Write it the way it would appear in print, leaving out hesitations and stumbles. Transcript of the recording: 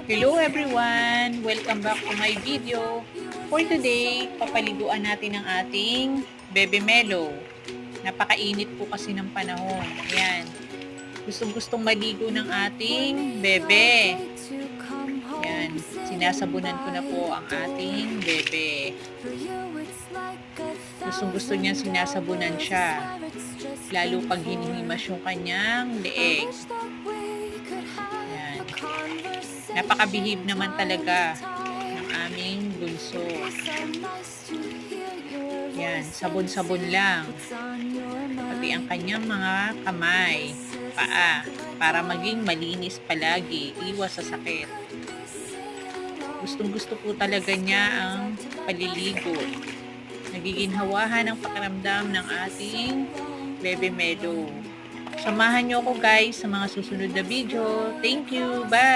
Hello everyone! Welcome back to my video. For today, papaliguan natin ang ating Bebe Melo. Napakainit po kasi ng panahon. Ayan. Gustong-gustong maligo ng ating bebe. Ayan. Sinasabunan ko na po ang ating bebe. Gustong-gusto niya sinasabunan siya. Lalo pag hinihimas yung kanyang leeg. Ayan. Napakabihib naman talaga ng aming bunso. Yan, sabon-sabon lang. Pati ang kanyang mga kamay, paa, para maging malinis palagi, iwas sa sakit. Gustong-gusto po talaga niya ang paliligo. Nagiginhawahan ang pakiramdam ng ating Bebe Melo. Samahan niyo ako guys sa mga susunod na video. Thank you. Bye!